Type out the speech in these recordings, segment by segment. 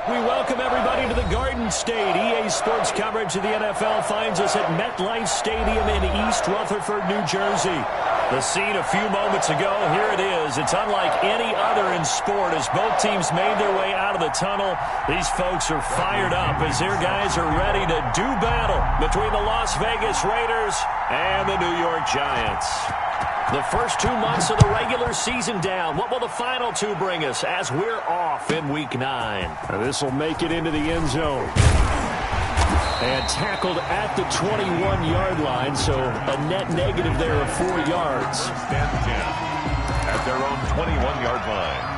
We welcome everybody to the Garden State. EA Sports coverage of the NFL finds us at MetLife Stadium in East Rutherford, New Jersey. The scene a few moments ago, here it is. It's unlike any other in sport as both teams made their way out of the tunnel. These folks are fired up as their guys are ready to do battle between the Las Vegas Raiders and the New York Giants. The first 2 months of the regular season down. What will the final two bring us as we're off in Week 9? This will make it into the end zone. And tackled at the 21-yard line, so a net negative there of 4 yards. First and 10 at their own 21-yard line.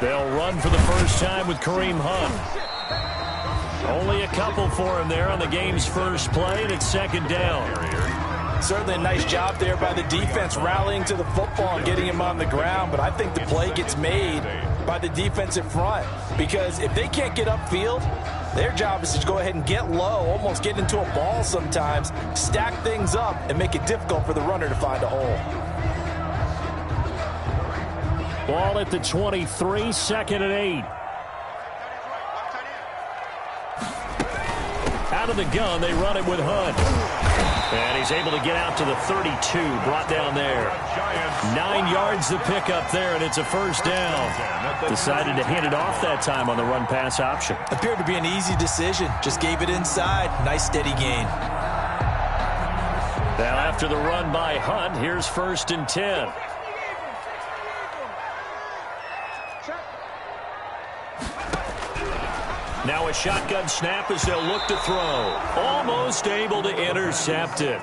They'll run for the first time with Kareem Hunt. Only a couple for him there on the game's first play, and it's second down. Certainly a nice job there by the defense rallying to the football and getting him on the ground, but I think the play gets made by the defensive front because if they can't get upfield, their job is to go ahead and get low, almost get into a ball sometimes, stack things up, and make it difficult for the runner to find a hole. Ball at the 23, second and 8. Out of the gun, they run it with Hunt. And he's able to get out to the 32, brought down there. 9 yards to pick up there, and it's a first down. Decided to hand it off that time on the run-pass option. Appeared to be an easy decision. Just gave it inside. Nice, steady gain. Now after the run by Hunt, here's first and 10. Now a shotgun snap as they'll look to throw. Almost able to intercept it.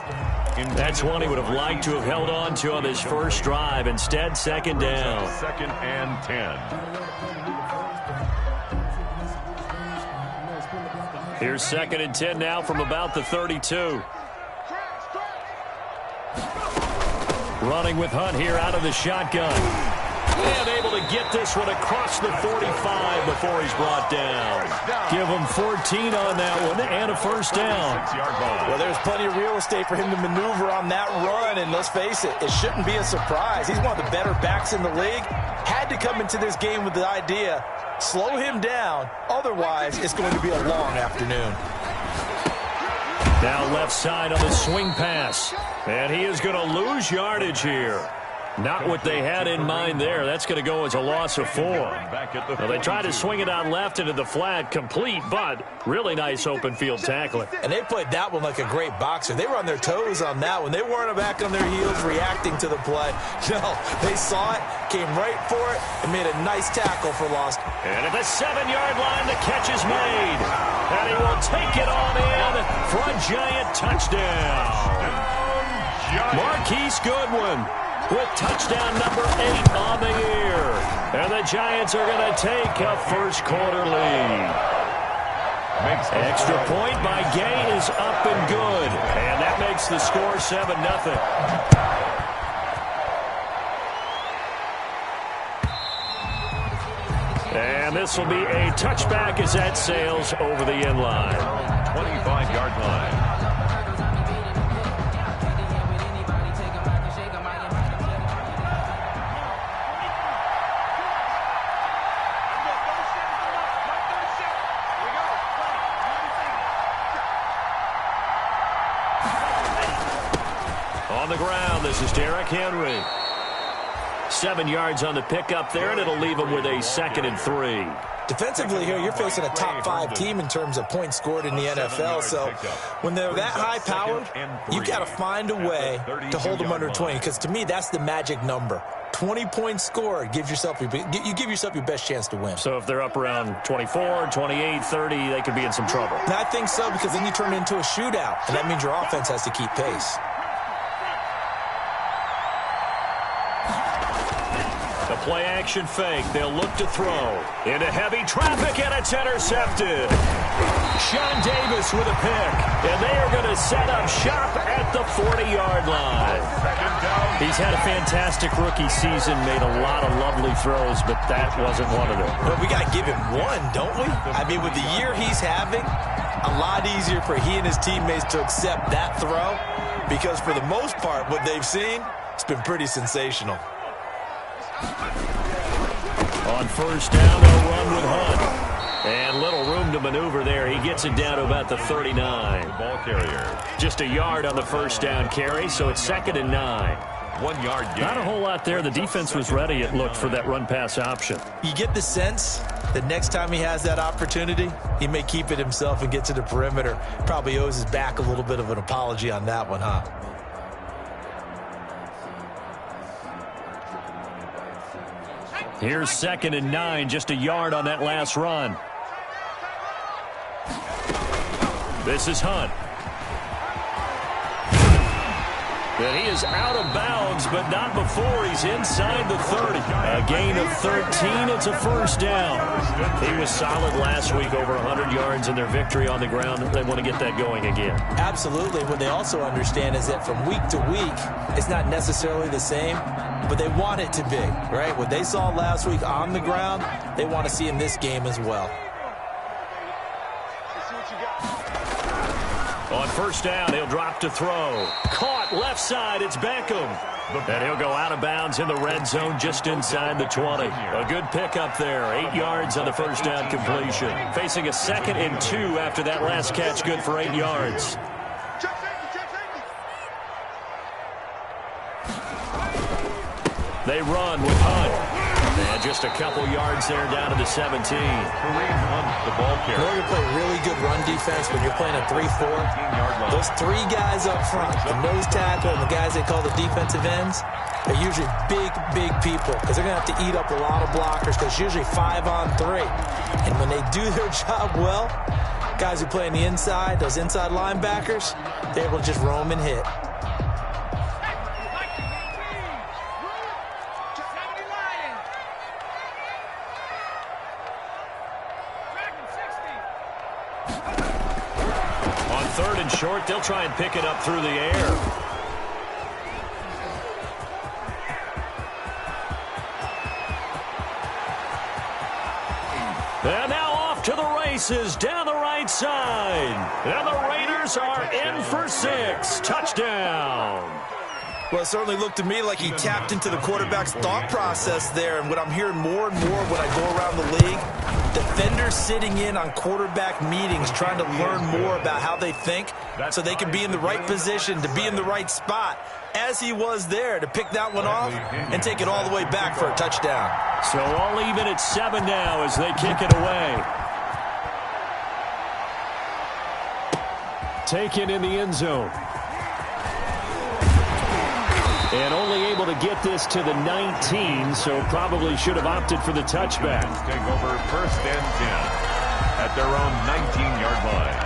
That's one he would have liked to have held on to on his first drive. Instead, second down. Second and 10. Here's second and 10 now from about the 32. Running with Hunt here out of the shotgun. And able to get this one across the 45 before he's brought down. Give him 14 on that one and a first down. Well, there's plenty of real estate for him to maneuver on that run, and let's face it, it shouldn't be a surprise. He's one of the better backs in the league. Had to come into this game with the idea, slow him down, otherwise it's going to be a long afternoon. Now left side on the swing pass, and he is going to lose yardage here. Not what they had in mind there. That's going to go as a loss of 4. Now they tried to swing it out left into the flat, complete, but really nice open field tackling. And they played that one like a great boxer. They were on their toes on that one. They weren't back on their heels reacting to the play. No, they saw it, came right for it, and made a nice tackle for loss. And at the 7-yard line, the catch is made. And he will take it on in for a Giant touchdown. Marquise Goodwin with touchdown number 8 on the year. And the Giants are going to take a first quarter lead. Extra point by Gay is up and good. And that makes the score 7-0. And this will be a touchback as that sails over the end line. 25-yard line. On the ground, this is Derrick Henry. 7 yards on the pickup there, and it'll leave him with a 2nd and 3. Defensively here, you're facing a top 5 team in terms of points scored in the NFL. So when they're that high-powered, you got to find a way to hold them under 20. Because to me, that's the magic number. 20 points scored, you give yourself your best chance to win. So if they're up around 24, 28, 30, they could be in some trouble. And I think so, because then you turn it into a shootout, and that means your offense has to keep pace. The play-action fake. They'll look to throw. Into heavy traffic, and it's intercepted. Sean Davis with a pick. And they are going to set up shop at the 40-yard line. He's had a fantastic rookie season, made a lot of lovely throws, but that wasn't one of them. Well, we got to give him one, don't we? I mean, with the year he's having, a lot easier for he and his teammates to accept that throw, because for the most part, what they've seen, it's been pretty sensational. On first down, they'll run with Hunt. And little room to maneuver there. He gets it down to about the 39. Ball carrier. Just a yard on the first down carry, so it's 2nd and 9. 1 yard gain. Not a whole lot there. The defense was ready, it looked, for that run-pass option. You get the sense that next time he has that opportunity, he may keep it himself and get to the perimeter. Probably owes his back a little bit of an apology on that one, huh? Here's 2nd and 9, just a yard on that last run. This is Hunt. And he is out of bounds, but not before he's inside the 30. A gain of 13. It's a first down. He was solid last week, over 100 yards in their victory on the ground. They want to get that going again. Absolutely. What they also understand is that from week to week, it's not necessarily the same, but they want it to be, right? What they saw last week on the ground, they want to see in this game as well. On first down, he'll drop to throw. Caught left side, it's Beckham. And he'll go out of bounds in the red zone just inside the 20. A good pickup there, 8 yards on the first down completion. Facing a 2nd and 2 after that last catch, good for 8 yards. They run with Hunt. And just a couple yards there down to the 17. Kareem Hunt, the ball carrier. You know, you play really good run defense when you're playing a 3-4. Those 3 guys up front, the nose tackle and the guys they call the defensive ends, they're usually big, big people because they're going to have to eat up a lot of blockers because it's usually 5 on 3. And when they do their job well, guys who play on the inside, those inside linebackers, they're able to just roam and hit. Third and short, they'll try and pick it up through the air. And now off to the races down the right side. And the Raiders are in for 6. Touchdown. Well, it certainly looked to me like he tapped into the quarterback's thought process there. And what I'm hearing more and more when I go around the league, defenders sitting in on quarterback meetings trying to learn more about how they think so they can be in the right position, to be in the right spot, as he was there to pick that one off and take it all the way back for a touchdown. So all even at 7 now as they kick it away. Taken in the end zone. And only able to get this to the 19, so probably should have opted for the touchback. Take over 1st and 10 at their own 19-yard line.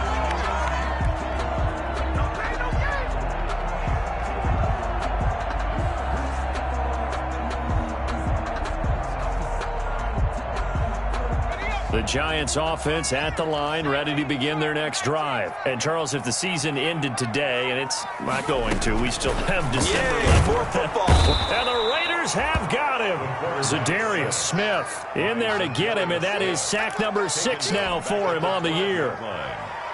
The Giants offense at the line, ready to begin their next drive. And, Charles, if the season ended today, and it's not going to, we still have December left. More football. And the Raiders have got him. Zadarius Smith in there to get him, and that is sack number 6 now for him on the year.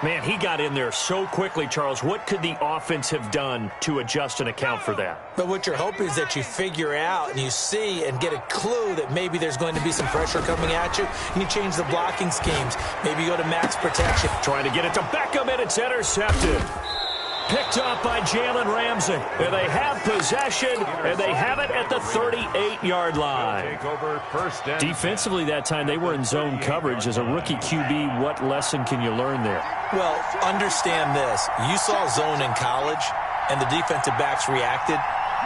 Man, he got in there so quickly, Charles. What could the offense have done to adjust and account for that? But what you're hoping is that you figure out and you see and get a clue that maybe there's going to be some pressure coming at you, and you change the blocking schemes. Maybe you go to max protection. Trying to get it to Beckham, and it's intercepted. Picked up by Jalen Ramsey. And they have possession, and they have it at the 38-yard line. Take over 1st and Defensively that time, they were in zone coverage. As a rookie QB, what lesson can you learn there? Well, understand this. You saw zone in college, and the defensive backs reacted,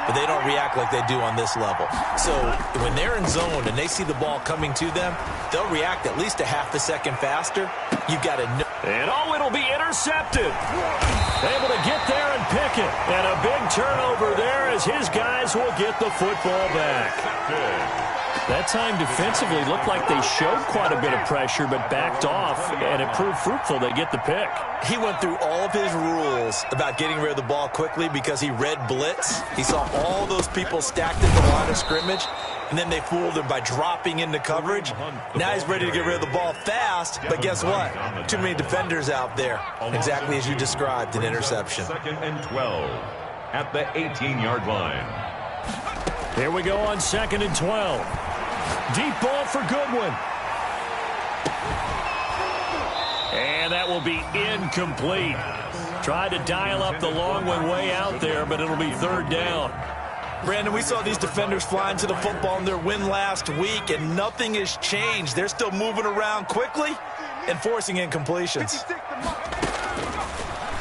but they don't react like they do on this level. So when they're in zone and they see the ball coming to them, they'll react at least a half a second faster. You've got to know. And it'll be intercepted. Able to get there and pick it. And a big turnover there as his guys will get the football back. That time defensively looked like they showed quite a bit of pressure but backed off, and it proved fruitful. They get the pick. He went through all of his rules about getting rid of the ball quickly because he read blitz. He saw all those people stacked at the line of scrimmage, and then they fooled him by dropping into coverage. Now he's ready to get rid of the ball fast, but guess what? Too many defenders out there. Exactly as you described, an interception. 2nd and 12 at the 18-yard line. Here we go on 2nd and 12. Deep ball for Goodwin. And that will be incomplete. Tried to dial up the long one way out there, but it'll be 3rd down. Brandon, we saw these defenders flying to the football in their win last week, and nothing has changed. They're still moving around quickly and forcing incompletions.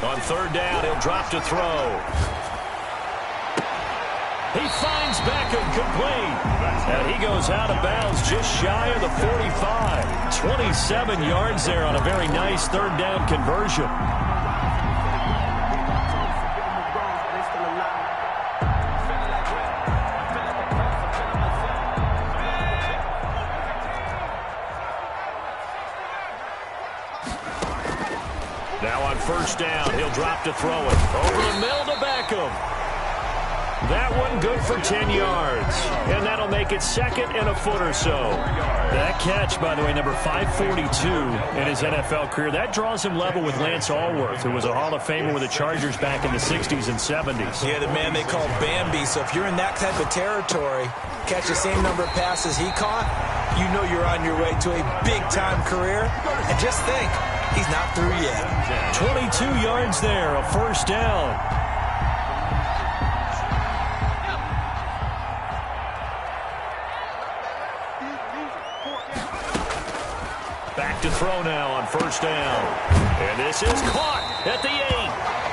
On 3rd down, he'll drop to throw. He finds Beckham complete. And he goes out of bounds just shy of the 45. 27 yards there on a very nice 3rd down conversion. Now on 1st down, he'll drop to throw it. Over the middle to Beckham. That one good for 10 yards. And that'll make it 2nd and a foot or so. That catch, by the way, number 542 in his NFL career, that draws him level with Lance Allworth, who was a Hall of Famer with the Chargers back in the 60s and 70s. Yeah, the man they call Bambi. So if you're in that type of territory, catch the same number of passes he caught, you know you're on your way to a big-time career. And just think, he's not through yet. 22 yards there, a 1st down. Back to throw now on 1st down. And this is caught at the 8.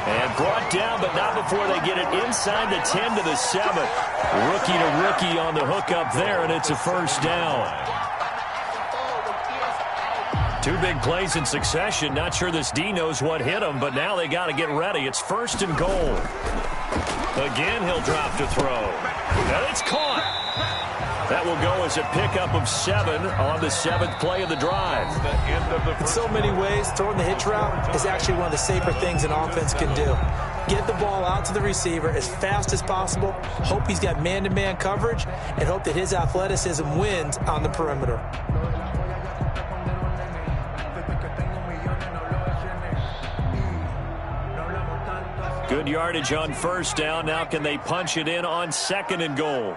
And brought down, but not before they get it inside the 10 to the 7. Rookie to rookie on the hook up there, and it's a 1st down. 2 big plays in succession. Not sure this D knows what hit him, but now they got to get ready. It's 1st and goal. Again, he'll drop to throw. And it's caught. That will go as a pickup of 7 on the 7th play of the drive. In so many ways, throwing the hitch route is actually one of the safer things an offense can do. Get the ball out to the receiver as fast as possible, hope he's got man-to-man coverage, and hope that his athleticism wins on the perimeter. Good yardage on 1st down. Now can they punch it in on 2nd and goal?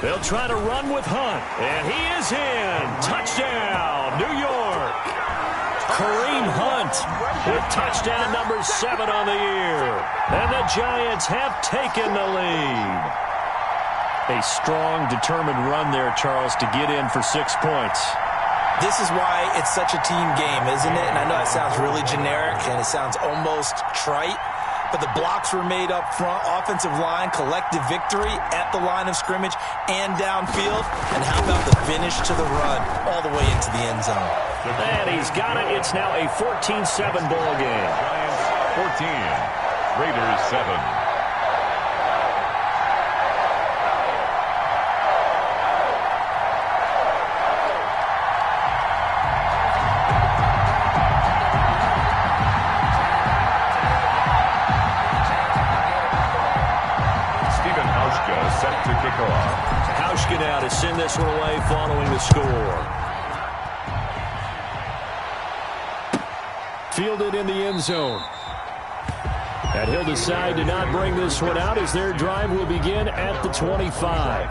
They'll try to run with Hunt, and he is in. Touchdown, New York. Kareem Hunt with touchdown number 7 on the year. And the Giants have taken the lead. A strong, determined run there, Charles, to get in for 6 points. This is why it's such a team game, isn't it? And I know it sounds really generic, and it sounds almost trite. But the blocks were made up front, offensive line, collective victory at the line of scrimmage and downfield. And how about the finish to the run all the way into the end zone? And he's got it. It's now a 14-7 ball game. Giants 14, Raiders 7. Set to kick off. Hauschka now to send this one away following the score. Fielded in the end zone. And he'll decide to not bring this one out as their drive will begin at the 25.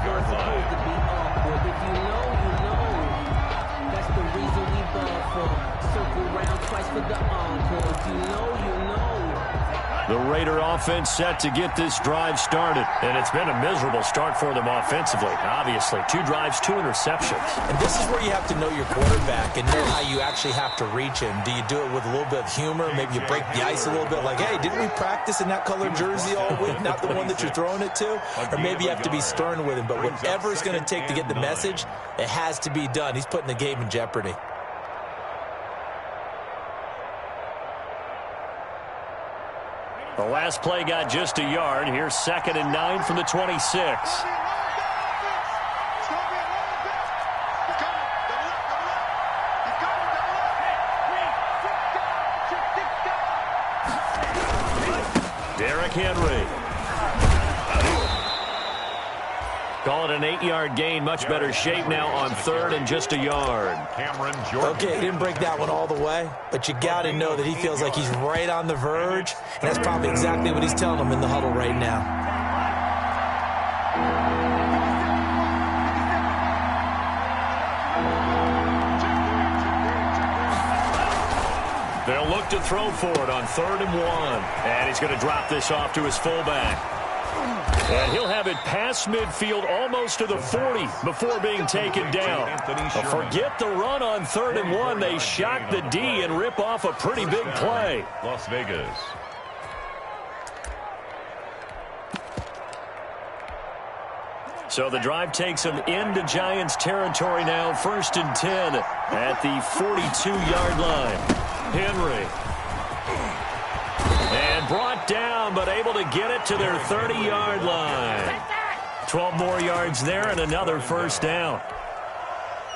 The Raider offense set to get this drive started. And it's been a miserable start for them offensively, obviously. 2 drives, 2 interceptions. And this is where you have to know your quarterback and know how you actually have to reach him. Do you do it with a little bit of humor? Maybe you break the ice a little bit like, hey, didn't we practice in that colored jersey all week? Not the one that you're throwing it to? Or maybe you have to be stern with him. But whatever it's going to take to get the message, it has to be done. He's putting the game in jeopardy. The last play got just a yard. Here's 2nd and 9 from the 26. Derrick Henry. Call it an 8-yard gain. Much better shape now on 3rd and just a yard. Cameron Jordan. Okay, he didn't break that one all the way, but you got to know that he feels like he's right on the verge, and that's probably exactly what he's telling them in the huddle right now. They'll look to throw for it on 3rd and 1. And he's going to drop this off to his fullback. And he'll have it past midfield almost to the 40 before being taken down. Forget the run on 3rd and 1. They shock the D and rip off a pretty big play. Las Vegas. So the drive takes them into Giants territory now. 1st and 10 at the 42-yard line. Henry. And brought down, but able to get it to their 30-yard line. 12 more yards there and another 1st down.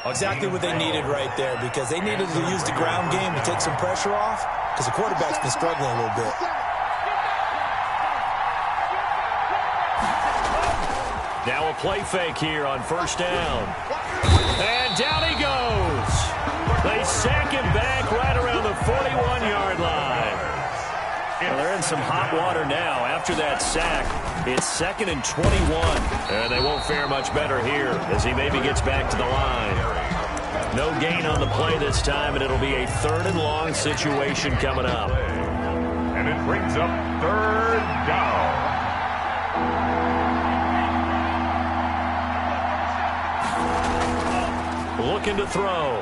Exactly what they needed right there, because they needed to use the ground game to take some pressure off, because the quarterback's been struggling a little bit. Now a play fake here on 1st down. And down he goes. They sack him back right around the 41-yard line. Well, they're in some hot water now. After that sack, it's 2nd and 21. And they won't fare much better here as he maybe gets back to the line. No gain on the play this time, and it'll be a 3rd and long situation coming up. And it brings up 3rd down. Looking to throw.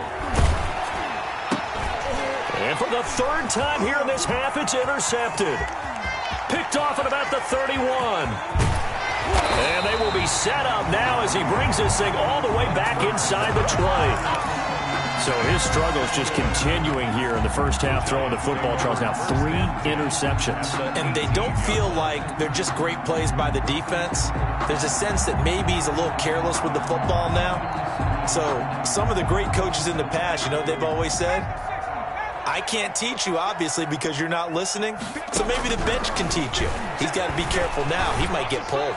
And for the 3rd time here in this half, it's intercepted. Picked off at about the 31. And they will be set up now as he brings this thing all the way back inside the 20. So his struggles just continuing here in the first half, throwing the football. Charles, now 3 interceptions. And they don't feel like they're just great plays by the defense. There's a sense that maybe he's a little careless with the football now. So some of the great coaches in the past, you know, they've always said, I can't teach you, obviously, because you're not listening. So maybe the bench can teach you. He's got to be careful now. He might get pulled.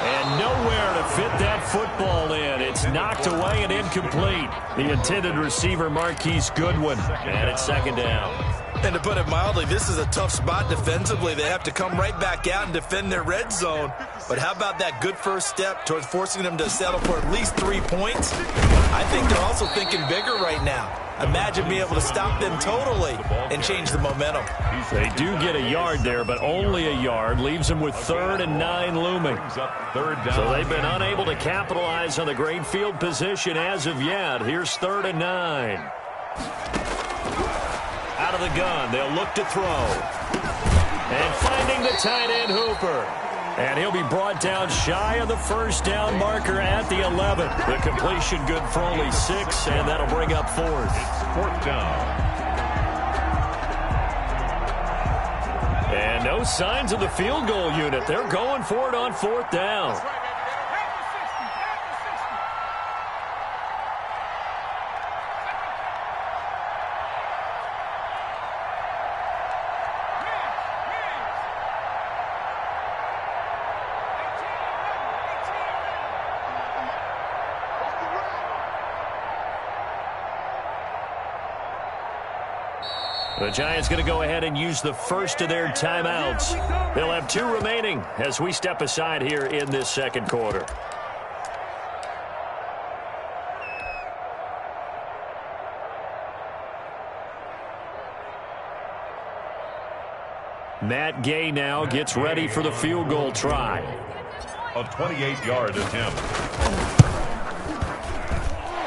And nowhere to fit that football in. It's knocked away and incomplete. The intended receiver, Marquise Goodwin. And it's 2nd down. And to put it mildly, this is a tough spot defensively. They have to come right back out and defend their red zone. But how about that good first step towards forcing them to settle for at least 3 points? I think they're also thinking bigger right now. Imagine being able to stop them totally and change the momentum. They do get a yard there, but only a yard. Leaves them with 3rd and 9 looming. So they've been unable to capitalize on the great field position as of yet. Here's 3rd and 9. Out of the gun, they'll look to throw. And finding the tight end, Hooper. And he'll be brought down shy of the 1st down marker at the 11. The completion good for only 6, and that'll bring up 4th. It's 4th down. And no signs of the field goal unit. They're going for it on 4th down. The Giants going to go ahead and use the first of their timeouts. They'll have 2 remaining as we step aside here in this 2nd quarter. Matt Gay now gets ready for the field goal try. A 28-yard attempt.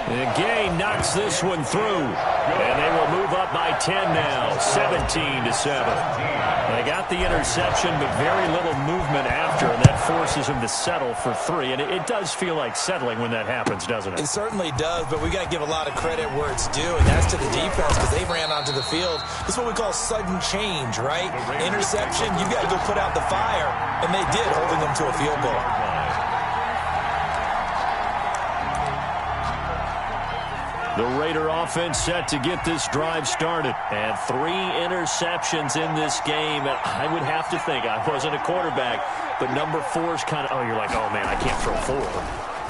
And Gay knocks this one through. And they will move move up by 10 now, 17-7. They got the interception, but very little movement after, and that forces them to settle for 3. And it does feel like settling when that happens, doesn't it? It certainly does, but we got to give a lot of credit where it's due, and that's to the defense because they ran onto the field. This is what we call sudden change, right? Interception, you got to go put out the fire, and they did, holding them to a field goal. The Raider offense set to get this drive started. And 3 interceptions in this game. And I would have to think, I wasn't a quarterback, but number 4 is kind of, you're like, oh, man, I can't throw 4.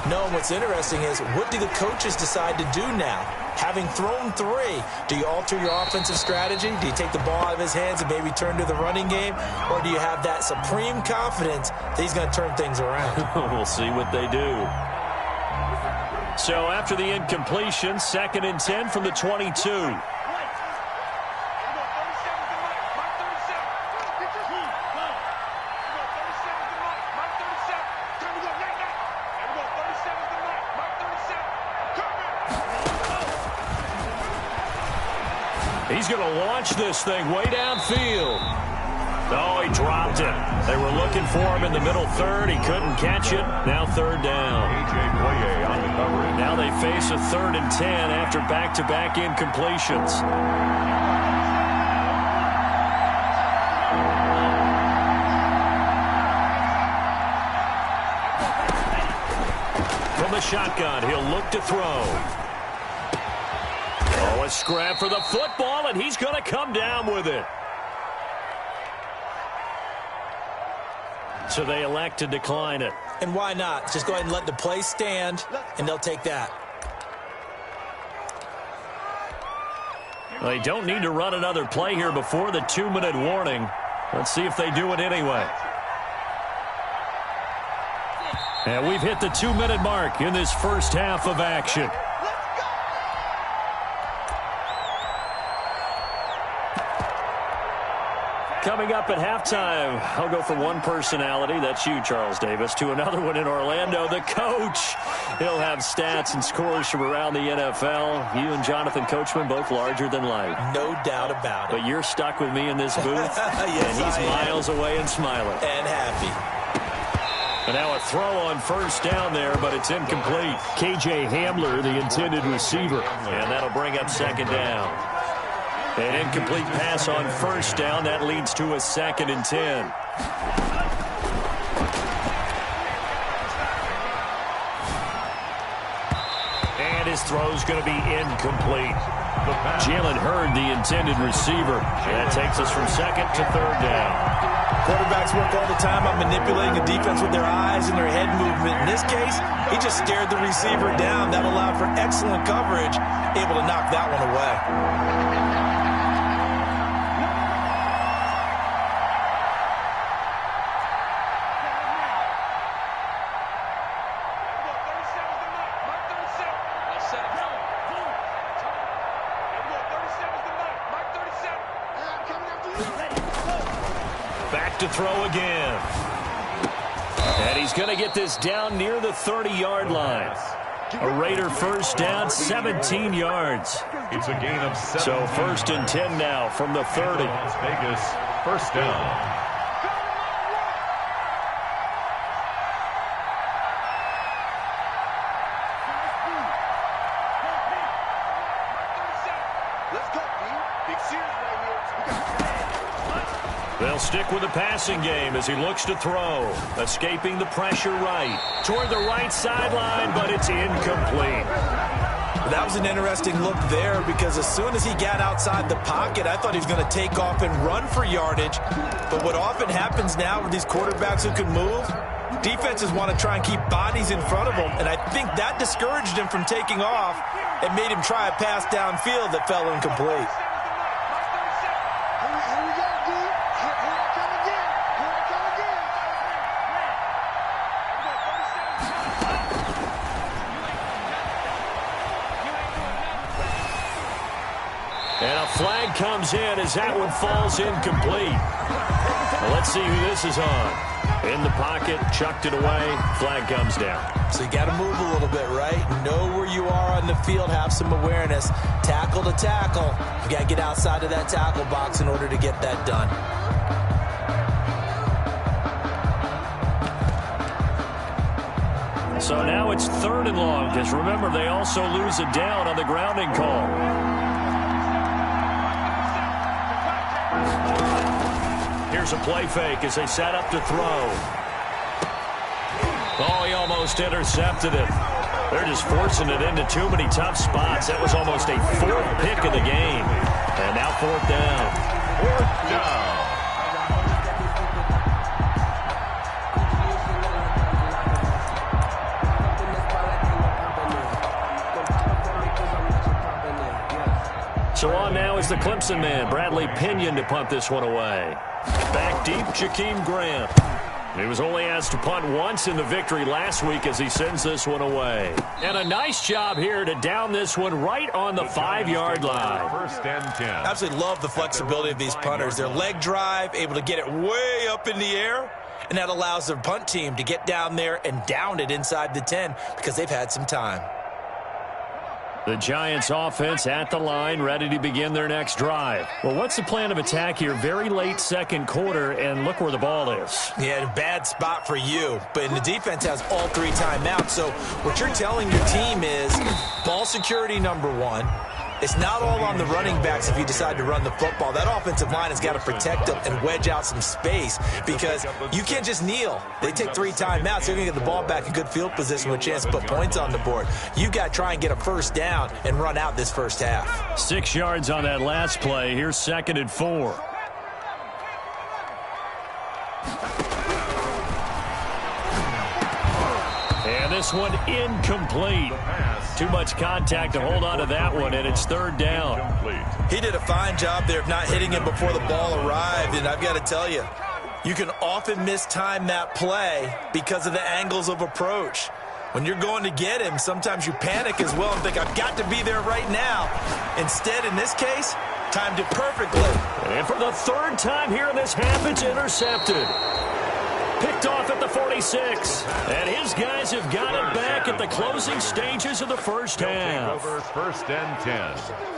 No, and what's interesting is, what do the coaches decide to do now? Having thrown 3, do you alter your offensive strategy? Do you take the ball out of his hands and maybe turn to the running game? Or do you have that supreme confidence that he's going to turn things around? We'll see what they do. So after the incompletion, 2nd and 10 from the 22. He's going to launch this thing way downfield. Oh, he dropped it. They were looking for him in the middle third. He couldn't catch it. Now 3rd down. on the coverage. Now they face a 3rd and 10 after back-to-back incompletions. From the shotgun, he'll look to throw. Oh, a scrap for the football, and he's going to come down with it. So they elect to decline it. And why not? Just go ahead and let the play stand, and they'll take that. They don't need to run another play here before the 2-minute warning. Let's see if they do it anyway. And we've hit the 2-minute mark in this first half of action. Coming up at halftime, I'll go from one personality, that's you, Charles Davis, to another one in Orlando, the coach. He'll have stats and scores from around the NFL. You and Jonathan Coachman, both larger than life. No doubt about it. But you're stuck with me in this booth, yes, and he's miles away and smiling. And happy. And now a throw on 1st down there, but it's incomplete. KJ Hamler, the intended receiver. And that'll bring up 2nd down. An incomplete pass on 1st down. That leads to a 2nd and 10. And his throw's going to be incomplete. Jalen Hurd, the intended receiver. And that takes us from 2nd to 3rd down. Quarterbacks work all the time on manipulating the defense with their eyes and their head movement. In this case, he just stared the receiver down. That allowed for excellent coverage, able to knock that one away. Back to throw again. And he's going to get this down near the 30-yard line. A Raider 1st down, 17 yards. It's a gain of 7. So 1st and 10 now from the 30. Las Vegas, 1st down. They'll stick with the passing game as he looks to throw. Escaping the pressure right. Toward the right sideline, but it's incomplete. That was an interesting look there because as soon as he got outside the pocket, I thought he was going to take off and run for yardage. But what often happens now with these quarterbacks who can move, defenses want to try and keep bodies in front of them. And I think that discouraged him from taking off and made him try a pass downfield that fell incomplete. And a flag comes in as that one falls incomplete. Well, let's see who this is on. In the pocket, chucked it away, flag comes down. So you got to move a little bit, right? Know where you are on the field, have some awareness. Tackle to tackle. You got to get outside of that tackle box in order to get that done. So now it's 3rd and long, because remember, they also lose a down on the grounding call. Here's a play fake as they set up to throw. Oh, he almost intercepted it. They're just forcing it into too many tough spots. That was almost a 4th pick of the game. And now 4th down. 4th down. So on now is the Clemson man, Bradley Pinion, to punt this one away. Back deep, Jakeem Grant. He was only asked to punt once in the victory last week as he sends this one away. And a nice job here to down this one right on the 5-yard line. 1st and 10. I absolutely love the flexibility of these punters. Their leg drive, able to get it way up in the air, and that allows their punt team to get down there and down it inside the 10 because they've had some time. The Giants offense at the line, ready to begin their next drive. Well, what's the plan of attack here? Very late 2nd quarter, and look where the ball is. Yeah, a bad spot for you. But the defense has all 3 timeouts. So what you're telling your team is ball security number 1. It's not all on the running backs if you decide to run the football. That offensive line has got to protect them and wedge out some space because you can't just kneel. They take 3 timeouts. They're going to get the ball back in good field position with a chance to put points on the board. You got to try and get a 1st down and run out this first half. 6 yards on that last play. Here's 2nd and 4. And this one incomplete. Too much contact to hold on to that one, and it's 3rd down. He did a fine job there of not hitting him before the ball arrived, and I've got to tell you, you can often mistime that play because of the angles of approach. When you're going to get him, sometimes you panic as well and think, I've got to be there right now. Instead, in this case, timed it perfectly. And for the 3rd time here in this half, it's intercepted. Picked off at the 46. And his guys have got it back at the closing stages of the first half. Over 1st and 10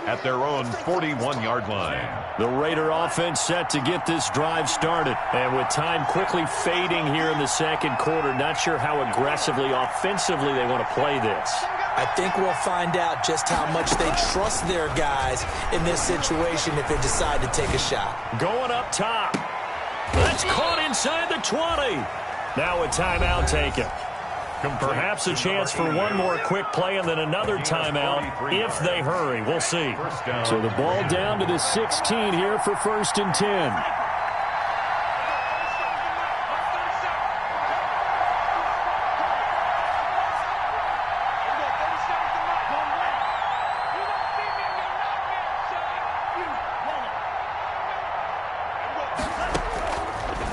at their own 41-yard line. The Raider offense set to get this drive started. And with time quickly fading here in the 2nd quarter, not sure how aggressively, offensively they want to play this. I think we'll find out just how much they trust their guys in this situation if they decide to take a shot. Going up top. That's caught inside the 20. Now a timeout taken. Perhaps a chance for one more quick play and then another timeout if they hurry. We'll see. So the ball down to the 16 here for 1st and 10.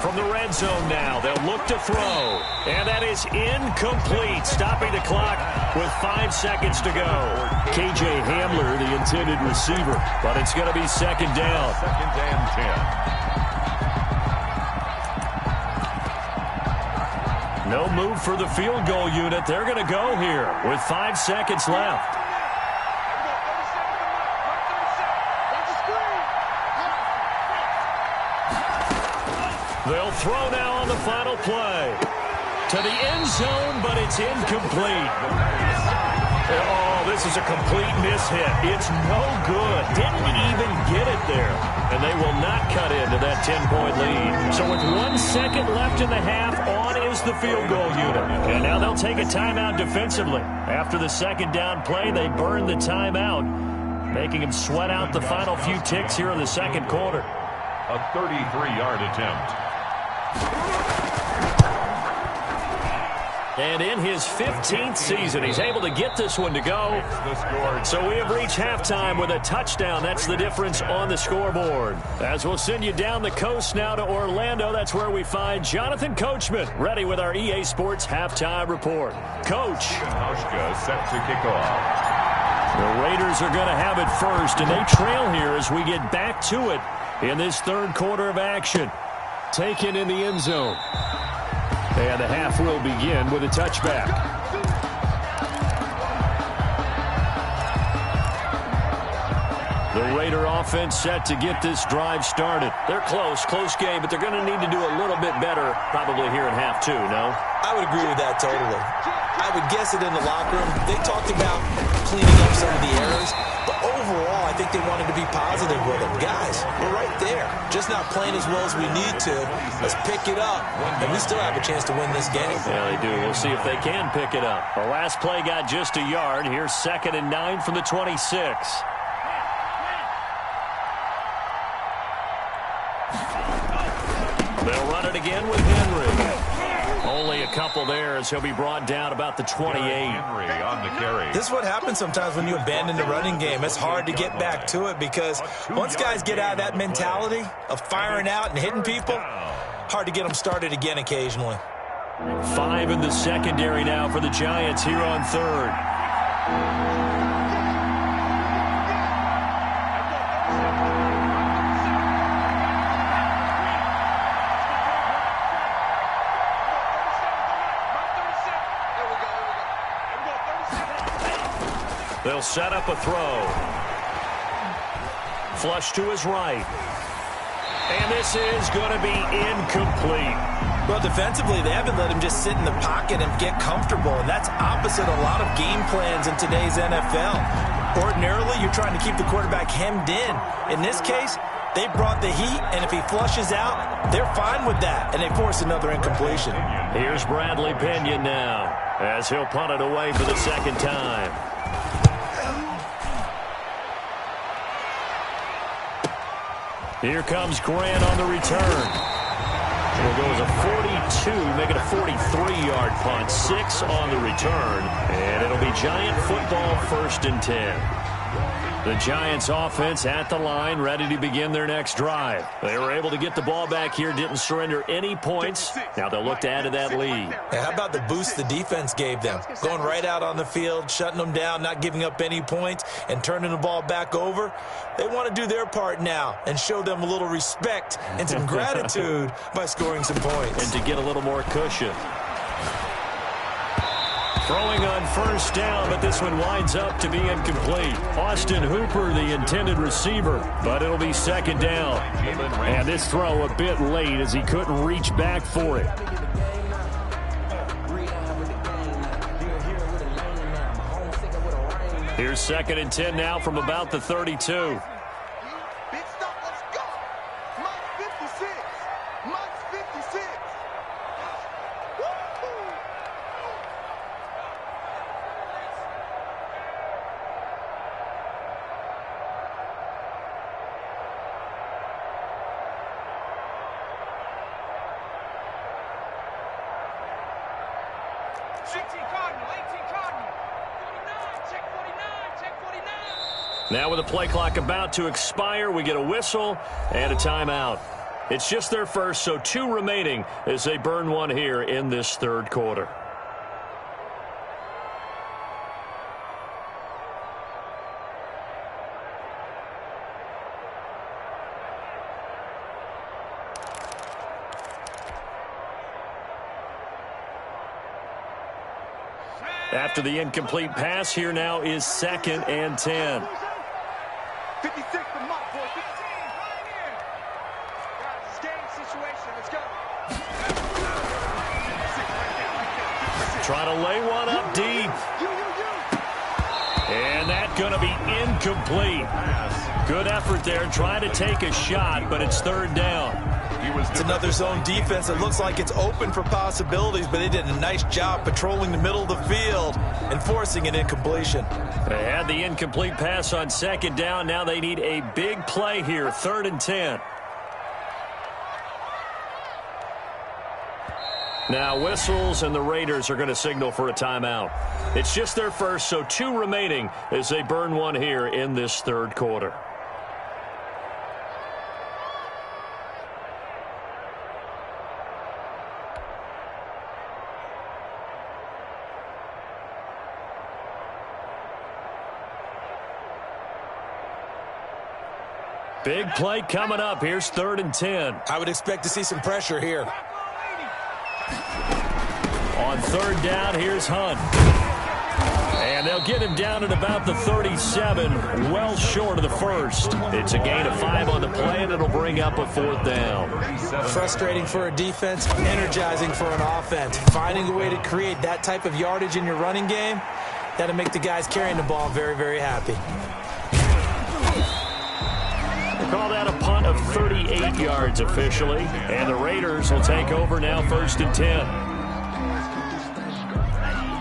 From the red zone now, they'll look to throw. And that is incomplete, stopping the clock with 5 seconds to go. K.J. Hamler, the intended receiver, but it's going to be 2nd down. 2nd and 10. No move for the field goal unit. They're going to go here with 5 seconds left. They'll throw now on the final play. To the end zone, but it's incomplete. Oh, this is a complete mishit. It's no good. Didn't even get it there. And they will not cut into that 10-point lead. So with 1 second left in the half, on is the field goal unit. And now they'll take a timeout defensively. After the 2nd down play, they burn the timeout, making them sweat out the final few ticks here in the 2nd quarter. A 33-yard attempt. And in his 15th season, he's able to get this one to go. So we have reached halftime with a touchdown. That's the difference on the scoreboard. As we'll send you down the coast now to Orlando, that's where we find Jonathan Coachman, ready with our EA Sports halftime report. Coach. Hauschka set to kick off. The Raiders are going to have it first, and they trail here as we get back to it in this 3rd quarter of action. Taken in the end zone. And the half will begin with a touchback. The Raider offense set to get this drive started. They're close game, but they're going to need to do a little bit better probably here in half two, no? I would agree with that totally. I would guess it in the locker room. They talked about cleaning up some of the errors, but overall, I think they wanted to be positive with them. Guys, we're right there. Just not playing as well as we need to. Let's pick it up, and we still have a chance to win this game. Yeah, they do. We'll see if they can pick it up. The last play got just a yard. Here's 2nd and 9 from the 26. They'll run it again with Henry. Only a couple there as he'll be brought down about the 28. Henry on the carry. This is what happens sometimes when you abandon the running game. It's hard to get back to it because once guys get out of that mentality of firing out and hitting people, hard to get them started again occasionally. 5 in the secondary now for the Giants here on 3rd. They'll set up a throw. Flush to his right. And this is going to be incomplete. Well, defensively, they haven't let him just sit in the pocket and get comfortable, and that's opposite a lot of game plans in today's NFL. Ordinarily, you're trying to keep the quarterback hemmed in. In this case, they brought the heat, and if he flushes out, they're fine with that, and they force another incompletion. Here's Bradley Pinion now, as he'll punt it away for the 2nd time. Here comes Grant on the return. It'll go as a 42, make it a 43-yard punt. 6 on the return, and it'll be Giant football 1st and 10. The Giants offense at the line, ready to begin their next drive. They were able to get the ball back here, didn't surrender any points. Now they'll look to add to that lead. How about the boost the defense gave them? Going right out on the field, shutting them down, not giving up any points, and turning the ball back over. They want to do their part now and show them a little respect and some gratitude by scoring some points. And to get a little more cushion. Throwing on 1st down, but this one winds up to be incomplete. Austin Hooper, the intended receiver, but it'll be 2nd down. And this throw a bit late as he couldn't reach back for it. Here's 2nd and 10 now from about the 32. Now with the play clock about to expire, we get a whistle and a timeout. It's just their first, so 2 remaining as they burn one here in this 3rd quarter. After the incomplete pass, here now is 2nd and 10. 56 the mark, boy. 15 right here. Guys, it's game situation. Let's go. Trying to lay one up deep. And that's going to be incomplete. Good effort there, trying to take a shot, but it's 3rd down. It's another zone defense. It looks like it's open for possibilities, but they did a nice job patrolling the middle of the field and forcing an incompletion. They had the incomplete pass on 2nd down. Now they need a big play here, 3rd and 10. Now whistles, and the Raiders are going to signal for a timeout. It's just their first, so 2 remaining as they burn one here in this 3rd quarter. Big play coming up. Here's 3rd and 10. I would expect to see some pressure here. On third down, here's Hunt. And they'll get him down at about the 37, well short of the first. It's a gain of 5 on the play, and it'll bring up a 4th down. Frustrating for a defense, energizing for an offense. Finding a way to create that type of yardage in your running game, that'll make the guys carrying the ball very, very happy. We'll call that a punt of 38 yards officially, and the Raiders will take over now 1st and 10.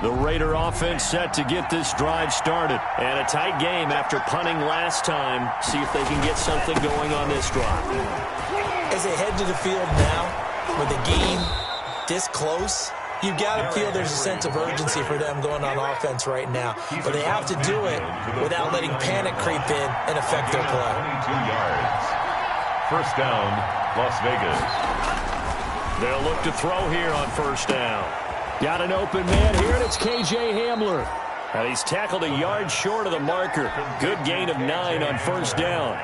The Raider offense set to get this drive started. And a tight game after punting last time. See if they can get something going on this drive. As they head to the field now, with the game this close, you've got to feel there's a sense of urgency for them going on offense right now. But they have to do it without letting panic creep in and affect their play. 22 yards. First down, Las Vegas. They'll look to throw here on first down. Got an open man here, and it's K.J. Hamler. And he's tackled a yard short of the marker. Good gain of 9 on first down.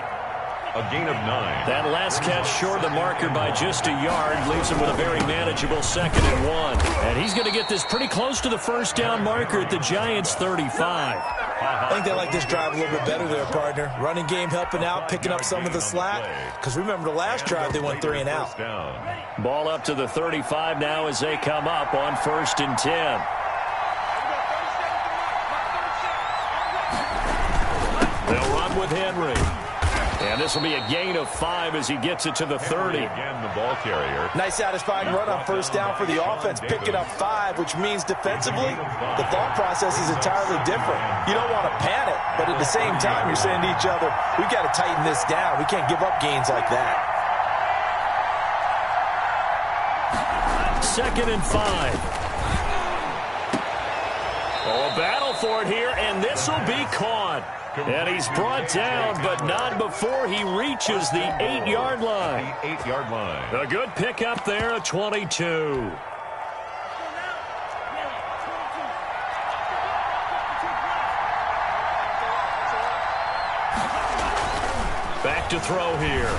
A gain of 9. That last catch short of the marker by just a yard leaves him with a very manageable 2nd and 1. And he's going to get this pretty close to the first down marker at the Giants' 35. I think they like this drive a little bit better there, partner. Running game helping out, picking up some of the slack. Because remember, the last drive they went 3 and out. Ball up to the 35 now as they come up on 1st and 10. They'll run with Henry. And this will be a gain of 5 as he gets it to the 30. Again, the ball carrier. Nice satisfying run on first down for the offense, picking up 5, which means defensively, the thought process is entirely different. You don't want to panic, but at the same time, you're saying to each other, we've got to tighten this down. We can't give up gains like that. 2nd and 5. Oh, a battle for it here, and this will be caught. And he's brought down, but not before he reaches the 8-yard line. The 8-yard line. A good pickup there at 22. Back to throw here.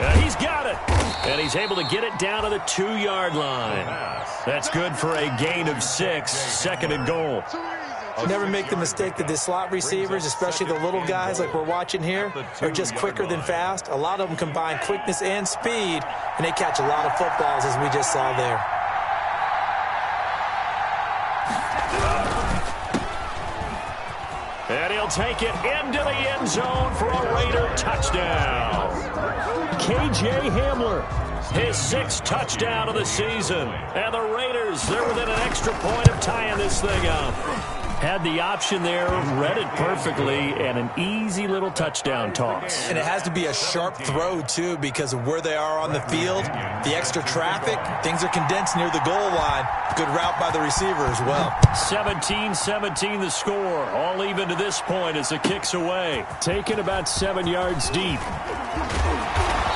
And he's got it. And he's able to get it down to the 2-yard line. That's good for a gain of 6, 2nd and goal. Never make the mistake that the slot receivers, especially the little guys like we're watching here, are just quicker than fast. A lot of them combine quickness and speed, and they catch a lot of footballs, as we just saw there. And he'll take it into the end zone for a Raider touchdown. K.J. Hamler, his 6th touchdown of the season. And the Raiders, they're within an extra point of tying this thing up. Had the option there, read it perfectly, and an easy little touchdown toss. And it has to be a sharp throw, too, because of where they are on the field. The extra traffic, things are condensed near the goal line. Good route by the receiver as well. 17-17 the score. All even to this point as the kick's away. Taken about 7 yards deep.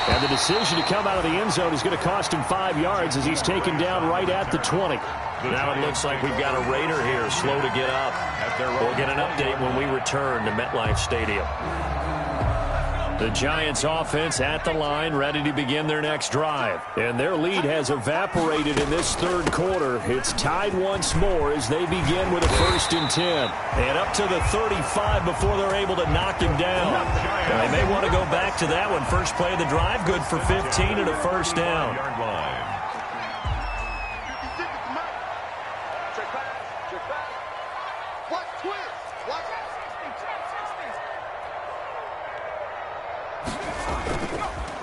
And the decision to come out of the end zone is going to cost him 5 yards as he's taken down right at the 20. Now it looks like we've got a Raider here slow to get up. We'll get an update when we return to MetLife Stadium. The Giants offense at the line, ready to begin their next drive. And their lead has evaporated in this 3rd quarter. It's tied once more as they begin with a 1st and 10. And up to the 35 before they're able to knock him down. Now, they may want to go back to that one. First play of the drive, good for 15 and a 1st down.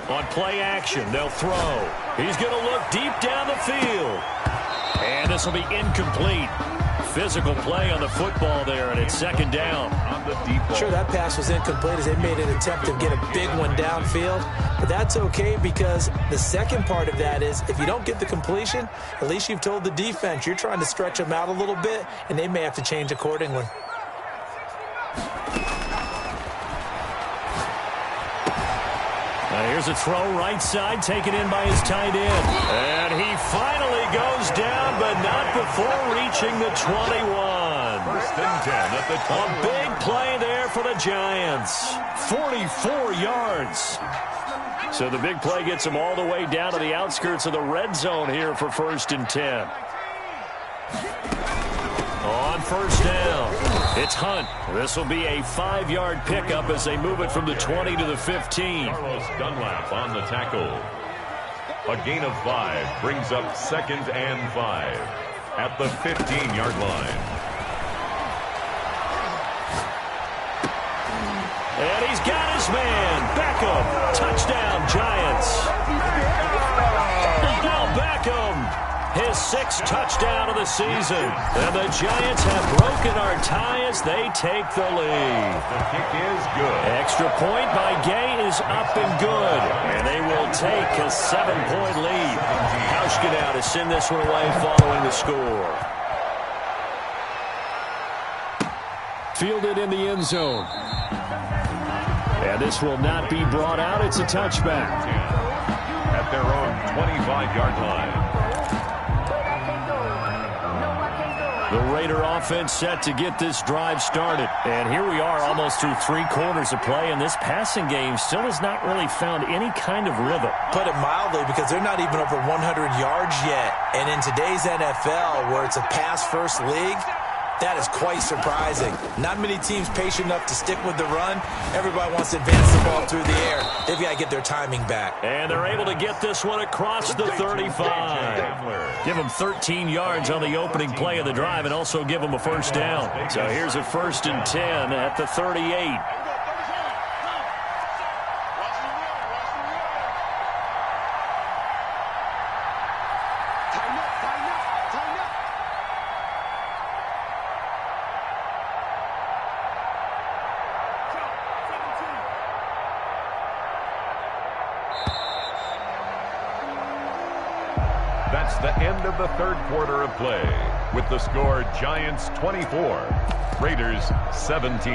On play action, they'll throw. He's going to look deep down the field. And this will be incomplete. Physical play on the football there, and it's 2nd down. Sure, that pass was incomplete as they made an attempt to get a big one downfield. But that's okay because the second part of that is if you don't get the completion, at least you've told the defense you're trying to stretch them out a little bit, and they may have to change accordingly. Here's a throw right side, taken in by his tight end. And he finally goes down, but not before reaching the 21. 1st and 10 at the 21. A big play there for the Giants. 44 yards. So the big play gets them all the way down to the outskirts of the red zone here for 1st and 10. On first down, it's Hunt. This will be a 5-yard pickup as they move it from the 20 to the 15. Carlos Dunlap on the tackle. A gain of 5 brings up 2nd and 5 at the 15-yard line. And he's got his man. Beckham. Touchdown, Giants. Odell Beckham. His 6th touchdown of the season. And the Giants have broken our tie as they take the lead. The kick is good. Extra point by Gay is up and good. And they will take a 7-point lead. Hauschka now to send this one away following the score. Fielded in the end zone. And this will not be brought out. It's a touchback. At their own 25-yard line. The Raider offense set to get this drive started. And here we are almost through 3 quarters of play, and this passing game still has not really found any kind of rhythm. Put it mildly, because they're not even over 100 yards yet. And in today's NFL, where it's a pass-first league, that is quite surprising. Not many teams patient enough to stick with the run. Everybody wants to advance the ball through the air. They've got to get their timing back. And they're able to get this one across the 35. Give them 13 yards on the opening play of the drive and also give them a first down. So here's a 1st and 10 at the 38. That's the end of the 3rd quarter of play, with the score Giants 24, Raiders 17.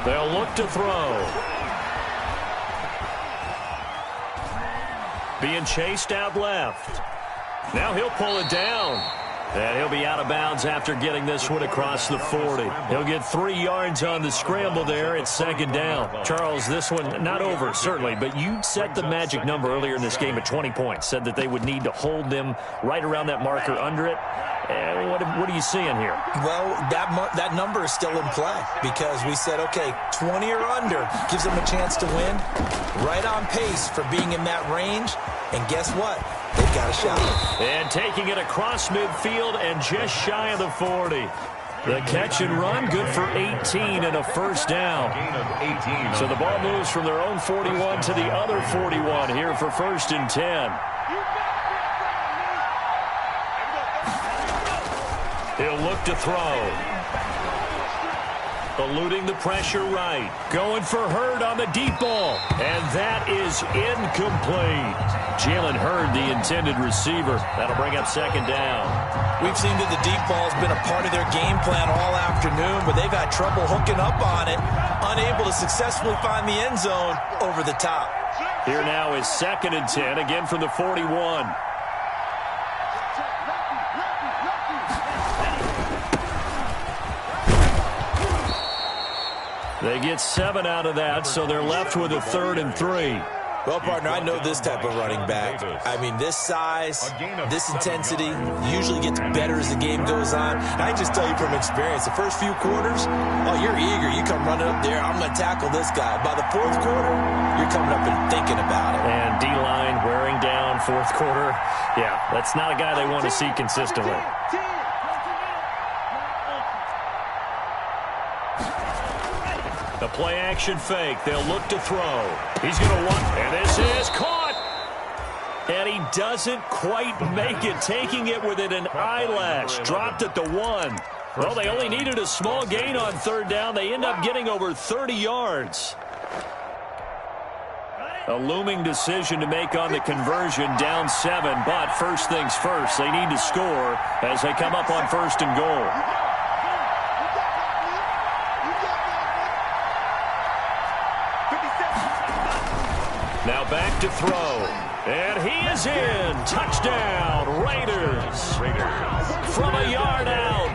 They'll look to throw. Being chased out left. Now he'll pull it down. And he'll be out of bounds after getting this one across the 40. He'll get 3 yards on the scramble there. It's 2nd down. Charles, this one not over, certainly, but you set the magic number earlier in this game at 20 points. Said that they would need to hold them right around that marker under it. What are you seeing here? Well, that number is still in play because we said, okay, 20 or under gives them a chance to win. Right on pace for being in that range. And guess what? They've got a shot. And taking it across midfield and just shy of the 40. The catch and run, good for 18 and a first down. Gain of 18. So the ball moves from their own 41 to the other 41 here for 1st and 10. He'll look to throw. Eluding the pressure right. Going for Hurd on the deep ball. And that is incomplete. Jalen Hurd, the intended receiver. That'll bring up 2nd down. We've seen that the deep ball has been a part of their game plan all afternoon, but they've had trouble hooking up on it. Unable to successfully find the end zone over the top. Here now is 2nd and 10, again from the 41. They get 7 out of that, so they're left with a 3rd and 3. Well, partner, I know this type of running back. I mean, this size, this intensity usually gets better as the game goes on. And I just tell you from experience, the first few quarters, oh, you're eager. You come running up there, I'm going to tackle this guy. By the 4th quarter, you're coming up and thinking about it. And D-line wearing down 4th quarter. Yeah, that's not a guy they want to see consistently. The play-action fake. They'll look to throw. He's going to want, and this is caught. And he doesn't quite make it, taking it within an eyelash. Dropped at the 1. Well, they only needed a small gain on 3rd down. They end up getting over 30 yards. A looming decision to make on the conversion, down 7. But first things first, they need to score as they come up on 1st and goal. Now back to throw. And he is in. Touchdown, Raiders. From a yard out.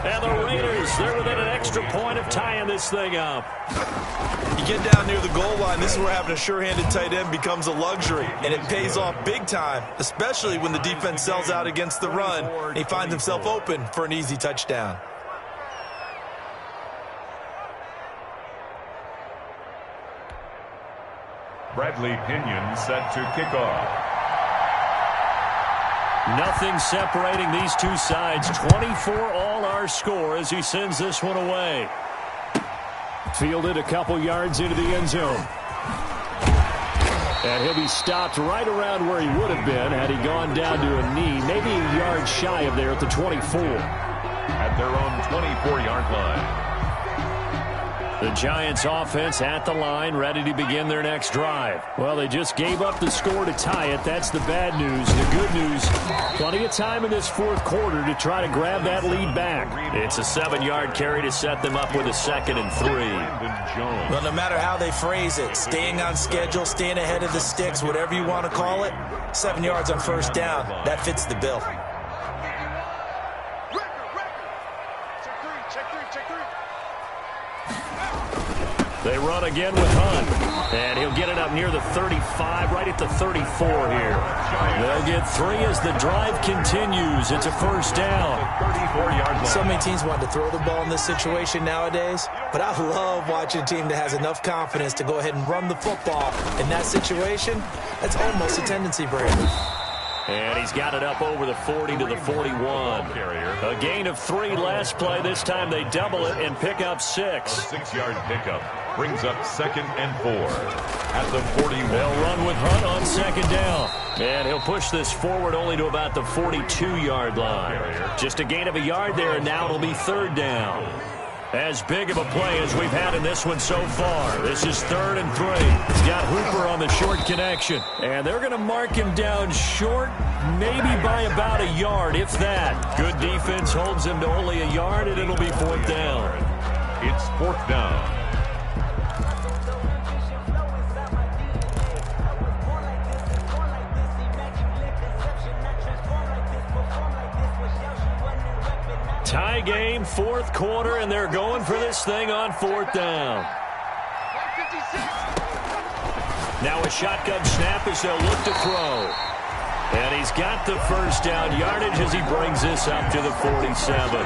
And the Raiders, they're within an extra point of tying this thing up. You get down near the goal line, this is where having a sure-handed tight end becomes a luxury. And it pays off big time, especially when the defense sells out against the run. And he finds himself open for an easy touchdown. Bradley Pinion set to kick off. Nothing separating these two sides. 24 all our score as he sends this one away. Fielded a couple yards into the end zone. And he'll be stopped right around where he would have been had he gone down to a knee, maybe a yard shy of there at the 24. At their own 24-yard line. The Giants offense at the line, ready to begin their next drive. Well, they just gave up the score to tie it. That's the bad news. The good news, plenty of time in this fourth quarter to try to grab that lead back. It's a 7-yard carry to set them up with a 2nd and 3. Well, no matter how they phrase it, staying on schedule, staying ahead of the sticks, whatever you want to call it, 7 yards on first down, that fits the bill. They run again with Hunt. And he'll get it up near the 35, right at the 34 here. They'll get 3 as the drive continues. It's a first down. 34-yard line. So many teams want to throw the ball in this situation nowadays, but I love watching a team that has enough confidence to go ahead and run the football. In that situation, that's almost a tendency breaker. And he's got it up over the 40 to the 41. A gain of 3 last play. This time they double it and pick up 6. A 6-yard pickup brings up 2nd and 4 at the 41. They'll run with Hunt on 2nd down. And he'll push this forward only to about the 42-yard line. Just a gain of a yard there, and now it'll be 3rd down. As big of a play as we've had in this one so far. This is 3rd and 3. He's got Hooper on the short connection. And they're going to mark him down short, maybe by about a yard, if that. Good defense holds him to only a yard, and it'll be 4th down. It's 4th down. Tie game, 4th quarter, and they're going for this thing on 4th down. Now a shotgun snap as they'll look to throw. And he's got the first down yardage as he brings this up to the 47.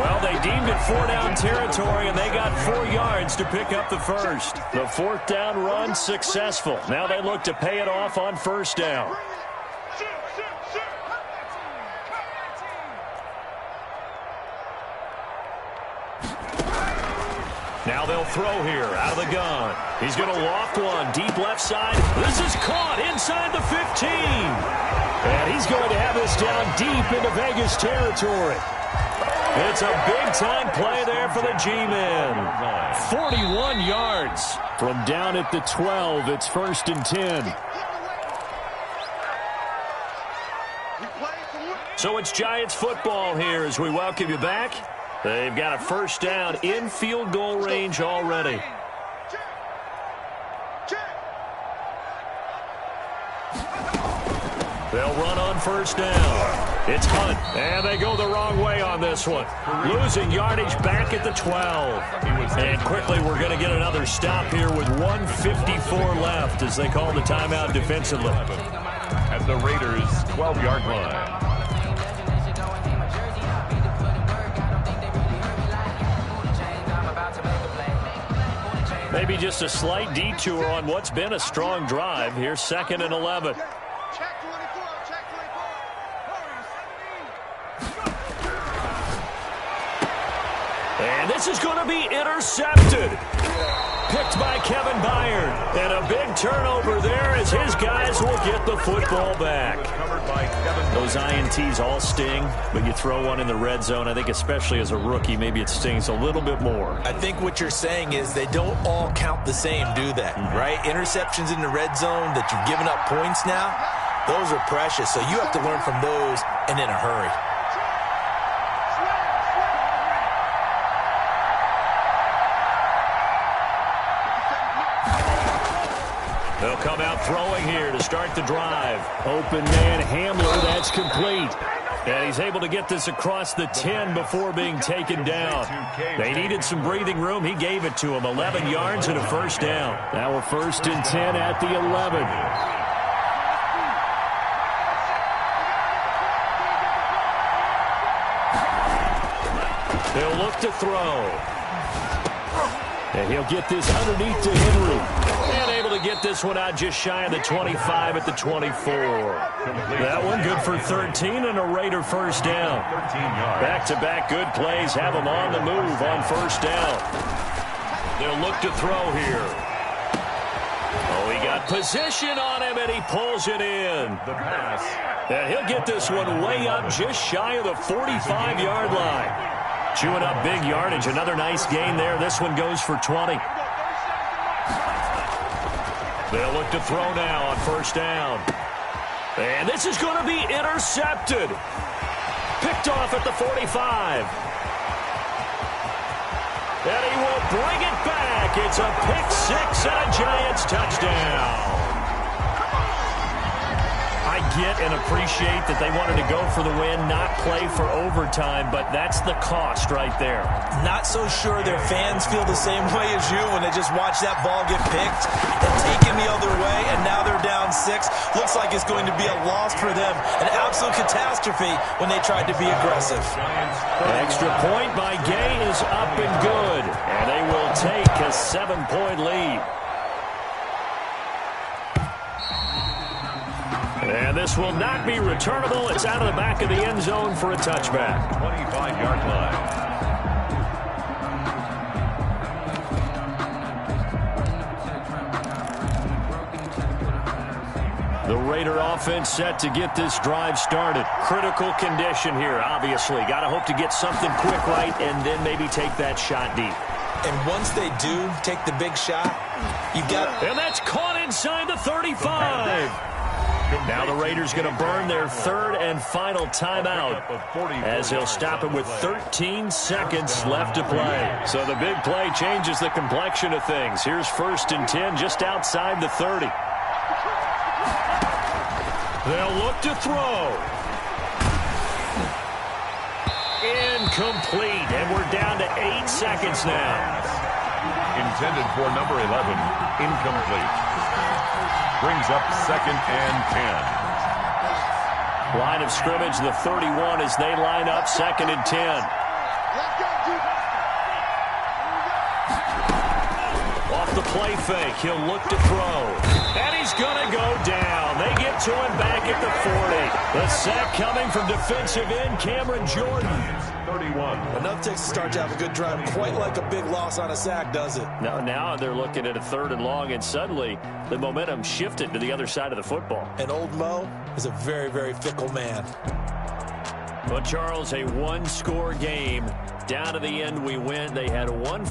Well, they deemed it 4-down territory, and they got 4 yards to pick up the first. The 4th down run successful. Now they look to pay it off on 1st down. Now they'll throw here out of the gun. He's going to loft one deep left side. This is caught inside the 15. And he's going to have this down deep into Vegas territory. It's a big-time play there for the G-men. 41 yards from down at the 12. It's 1st and 10. So it's Giants football here as we welcome you back. They've got a first down in field goal range already. They'll run on first down. It's Hunt, and they go the wrong way on this one. Losing yardage back at the 12. And quickly we're going to get another stop here with 1:54 left as they call the timeout defensively. At the Raiders' 12-yard line. Maybe just a slight detour on what's been a strong drive. Here's 2nd and 11. And this is going to be intercepted. Picked by Kevin Byard. And a big turnover there as his guys will get the football back. Those INTs all sting, but you throw one in the red zone, I think especially as a rookie, maybe it stings a little bit more. I think what you're saying is they don't all count the same, do they? Right? Interceptions in the red zone that you've given up points now, those are precious. So you have to learn from those and in a hurry. They'll come out throwing here to start the drive. Open man Hamler, that's complete. And he's able to get this across the 10 before being taken down. They needed some breathing room. He gave it to them. 11 yards and a first down. Now a 1st and 10 at the 11. They'll look to throw. And he'll get this underneath to Henry. And able to get this one out just shy of the 25 at the 24. That one good for 13 and a Raider first down. Back-to-back good plays have them on the move on first down. They'll look to throw here. Oh, he got position on him, and he pulls it in. The pass. And he'll get this one way up just shy of the 45-yard line. Chewing up big yardage. Another nice gain there. This one goes for 20. They'll look to throw now on first down. And this is going to be intercepted. Picked off at the 45. And he will bring it back. It's a pick six and a Giants touchdown. I get and appreciate that they wanted to go for the win, not play for overtime, but that's the cost right there. Not so sure their fans feel the same way as you when they just watch that ball get picked and taken the other way, and now they're down 6. Looks like it's going to be a loss for them. An absolute catastrophe when they tried to be aggressive. Extra point by Gay is up and good, and they will take a 7-point lead. And this will not be returnable. It's out of the back of the end zone for a touchback. 25-yard line. The Raider offense set to get this drive started. Critical condition here, obviously. Got to hope to get something quick right and then maybe take that shot deep. And once they do take the big shot, you've got... And that's caught inside the 35. Now the Raiders going to burn their 3rd and final timeout as he'll stop it with 13 seconds left to play. So the big play changes the complexion of things. Here's 1st and 10 just outside the 30. They'll look to throw. Incomplete, and we're down to 8 seconds now. Intended for number 11. Incomplete. Brings up 2nd and 10. Line of scrimmage, the 31 as they line up 2nd and 10. Off the play fake, he'll look to throw. And he's going to go down. They get to him back at the 40. The sack coming from defensive end Cameron Jordan. 31. Enough takes to start to have a good drive. Quite like a big loss on a sack, does it? Now they're looking at a 3rd and long, and suddenly the momentum shifted to the other side of the football. And old Mo is a very, very fickle man. But, Charles, a one-score game. Down to the end we went. They had one